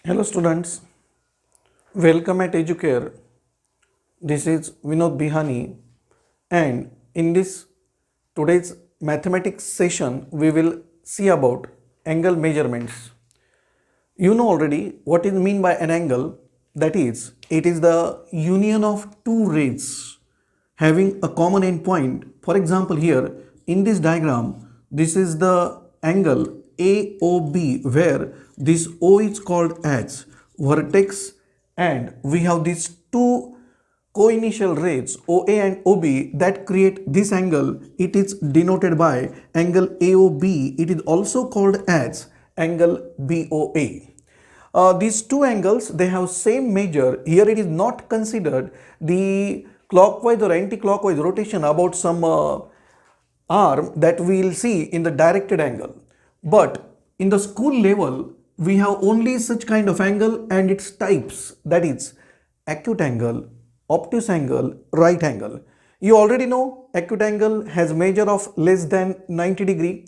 Hello students, welcome at Educare. This is Vinod Bihani, and in this today's mathematics session we will see about angle measurements. You know already what is mean by an angle, that is it is the union of two rays having a common endpoint. For example, here in this diagram, this is the angle AOB where this O is called as vertex, and we have these two co-initial rays OA and OB that create this angle. It is denoted by angle AOB. It is also called as angle BOA. These two angles, they have same measure. Here it is not considered the clockwise or anti-clockwise rotation about some arm that we will see in the directed angle. But in the school level, we have only such kind of angle and its types, that is acute angle, obtuse angle, right angle. You already know acute angle has measure of less than 90 degree,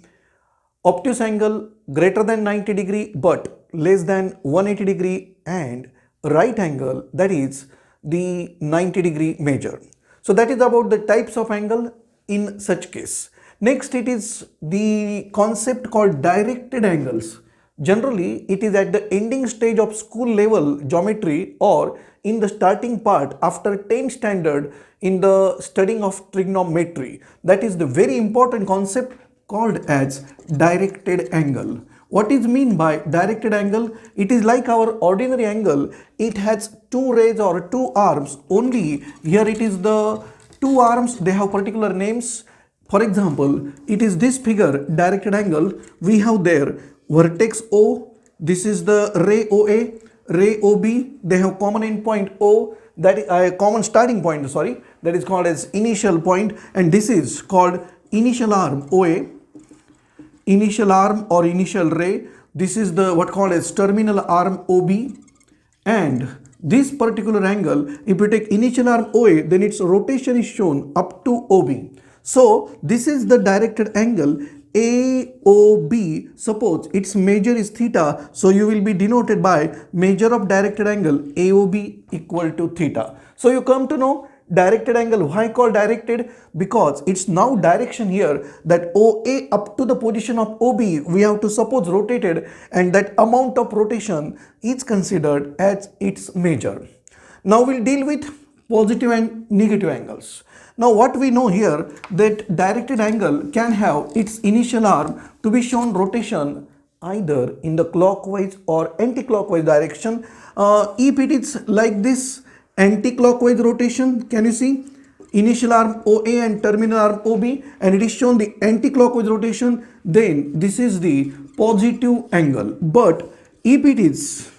obtuse angle greater than 90 degree but less than 180 degree, and right angle, that is the 90 degree measure. So that is about the types of angle in such case. Next, it is the concept called directed angles. Generally, it is at the ending stage of school level geometry or in the starting part after 10th standard in the studying of trigonometry. That is the very important concept called as directed angle. What is mean by directed angle? It is like our ordinary angle. It has two rays or two arms only. Here it is the two arms, they have particular names. For example, it is this figure, directed angle. We have there vertex O, this is the ray OA, ray OB, they have common endpoint O, that is a common starting point, sorry, that is called as initial point, and this is called initial arm OA, initial arm or initial ray. This is the what called as terminal arm OB, and this particular angle, if you take initial arm OA, then its rotation is shown up to OB. So this is the directed angle AOB. Suppose its measure is theta, so you will be denoted by measure of directed angle AOB equal to theta. So you come to know directed angle. Why called directed? Because it's now direction here that OA up to the position of OB we have to suppose rotated, and that amount of rotation is considered as its measure. Now we'll deal with positive and negative angles. Now what we know here, that directed angle can have its initial arm to be shown rotation either in the clockwise or anti-clockwise direction. If it is like this anti-clockwise rotation, can you see initial arm OA and terminal arm OB, and it is shown the anti-clockwise rotation, then this is the positive angle. But if it is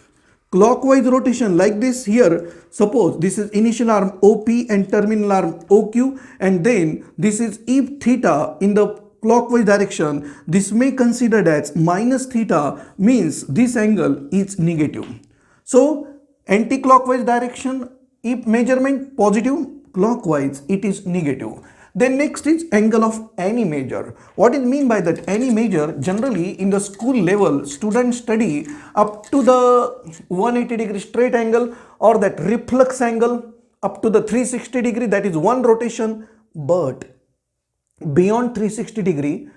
clockwise rotation like this, here suppose this is initial arm OP and terminal arm OQ, and then this is if theta in the clockwise direction, this may considered as minus theta, means this angle is negative. So anti-clockwise direction, if measurement positive, clockwise it is negative. Then next is angle of any measure. What is mean by that? Any measure, generally in the school level, students study up to the 180 degree straight angle or that reflex angle up to the 360 degree, that is one rotation. But beyond 360 degree,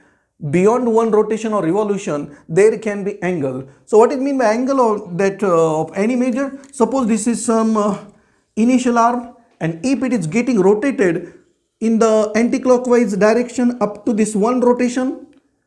beyond one rotation or revolution, there can be angle. So what is mean by angle of that of any measure? Suppose this is some initial arm, and if it is getting rotated in the anti-clockwise direction up to this one rotation,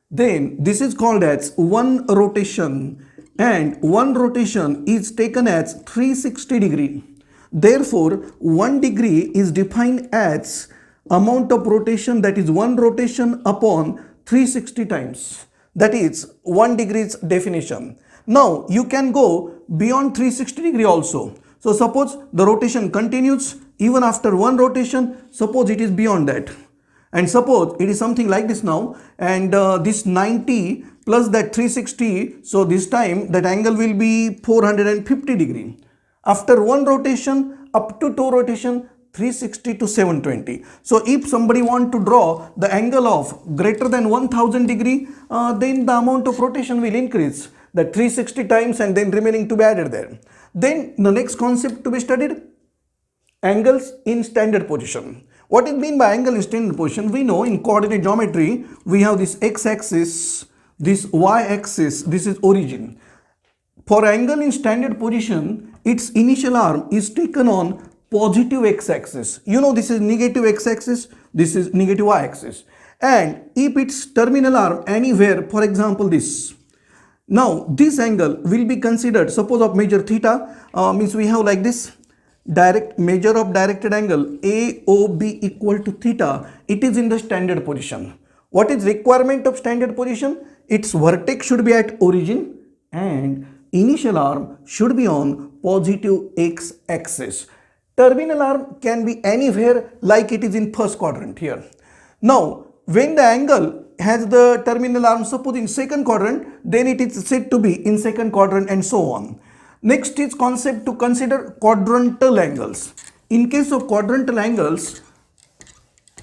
then this is called as one rotation, and one rotation is taken as 360 degree. Therefore 1 degree is defined as amount of rotation, that is one rotation upon 360 times, that is 1 degree's definition. Now you can go beyond 360 degree also. So suppose the rotation continues even after one rotation, suppose it is beyond that, and suppose it is something like this now, and this 90 plus that 360, so this time that angle will be 450 degree. After one rotation up to two rotation, 360 to 720. So if somebody want to draw the angle of greater than 1000 degree, then the amount of rotation will increase. that 360 times and then remaining to be added there. Then the next concept to be studied, angles in standard position. What it mean by angle in standard position? We know in coordinate geometry we have this x-axis, this y-axis, this is origin. For angle in standard position, its initial arm is taken on positive x-axis. You know this is negative x-axis, this is negative y-axis. And if its terminal arm anywhere, for example this. Now this angle will be considered, suppose of measure theta, means we have like this, direct measure of directed angle AOB equal to theta. It is in the standard position. What is requirement of standard position? Its vertex should be at origin and initial arm should be on positive x-axis. Terminal arm can be anywhere like it is in first quadrant here. Now, when the angle has the terminal arm suppose in second quadrant, then it is said to be in second quadrant and so on. Next is concept to consider quadrantal angles. In case of quadrantal angles,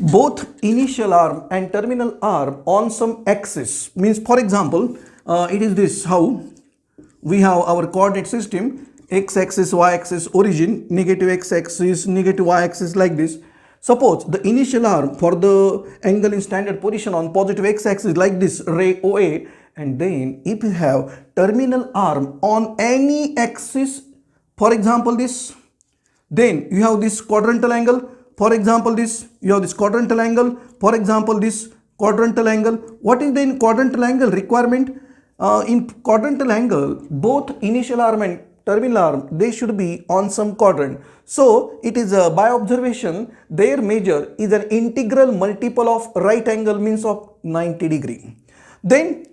both initial arm and terminal arm on some axis, means for example, it is this how we have our coordinate system, x-axis, y-axis, origin, negative x-axis, negative y-axis like this. Suppose the initial arm for the angle in standard position on positive x-axis like this, ray OA, and then if you have terminal arm on any axis, for example this, then you have this quadrantal angle, for example this, you have this quadrantal angle, for example this quadrantal angle. What is the quadrantal angle requirement? In quadrantal angle, both initial arm and terminal arm, they should be on some quadrant. So it is by observation, their measure is an integral multiple of right angle, means of 90 degree. Then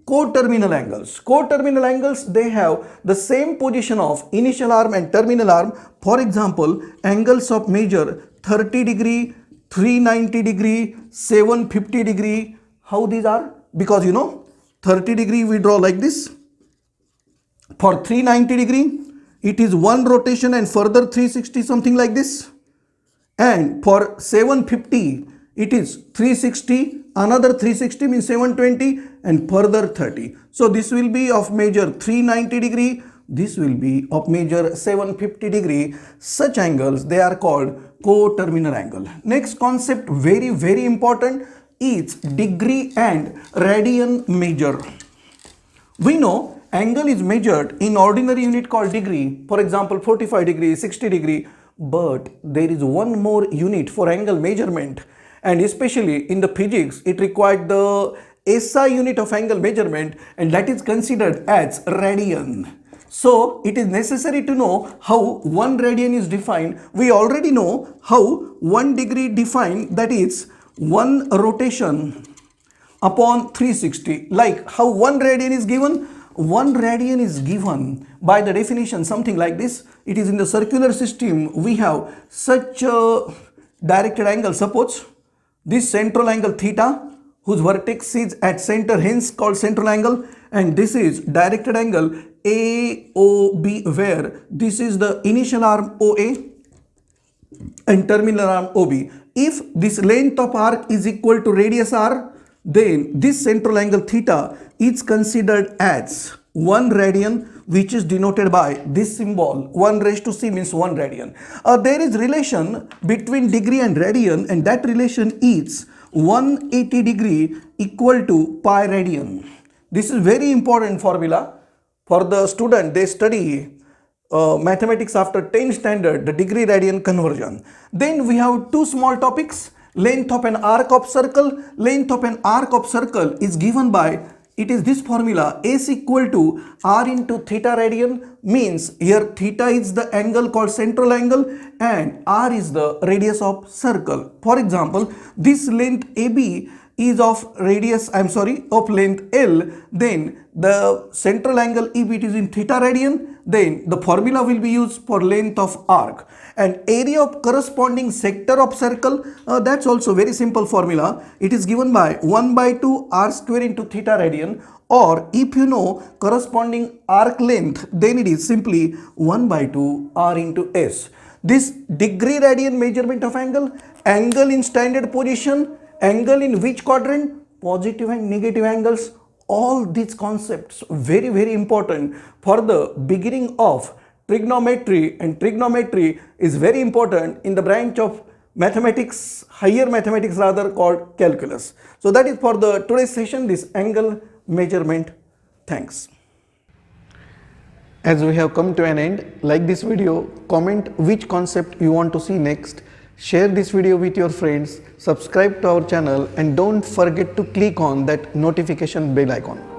coterminal angles. Coterminal angles, they have the same position of initial arm and terminal arm. For example, angles of measure 30 degree, 390 degree, 750 degree. How these are? Because you know 30 degree we draw like this. For 390 degree, it is one rotation and further 360 something like this. And for 750, it is 360, another 360 means 720 and further 30. So this will be of measure 390 degree. This will be of measure 750 degree. Such angles, they are called coterminal angle. Next concept, very important, is degree and radian measure. We know angle is measured in ordinary unit called degree, for example 45 degree, 60 degree, but there is one more unit for angle measurement, and especially in the physics it required the SI unit of angle measurement, and that is considered as radian. So it is necessary to know how 1 radian is defined. We already know how 1 degree defined, that is 1 rotation upon 360. Like how 1 radian is given? 1 radian is given by the definition something like this. It is in the circular system. We have such a directed angle. Suppose this central angle theta, whose vertex is at center, hence called central angle, and this is directed angle AOB, where this is the initial arm OA and terminal arm OB. If this length of arc is equal to radius r, then this central angle theta is considered as 1 radian, which is denoted by this symbol 1 raised to c, means 1 radian. There is relation between degree and radian, and that relation is 180 degree equal to pi radian. This is very important formula for the student. They study mathematics after 10 standard, the degree radian conversion. Then we have two small topics. Length of an arc of circle. Length of an arc of circle is given by, it is this formula, S equal to R into theta radian, means here theta is the angle called central angle and R is the radius of circle. For example, this length AB is of length L, then the central angle if it is in theta radian, then the formula will be used for length of arc. And area of corresponding sector of circle, that's also very simple formula. It is given by 1 by 2 r square into theta radian, or if you know corresponding arc length, then it is simply 1 by 2 r into s. This degree radian measurement of angle, angle in standard position, angle in which quadrant? Positive and negative angles all these concepts very important for the beginning of trigonometry, and trigonometry is very important in the branch of mathematics, higher mathematics rather, called calculus. So that is for the today's session, this angle measurement. Thanks. As we have come to an end, like this video, comment which concept you want to see next, share this video with your friends, subscribe to our channel, and don't forget to click on that notification bell icon.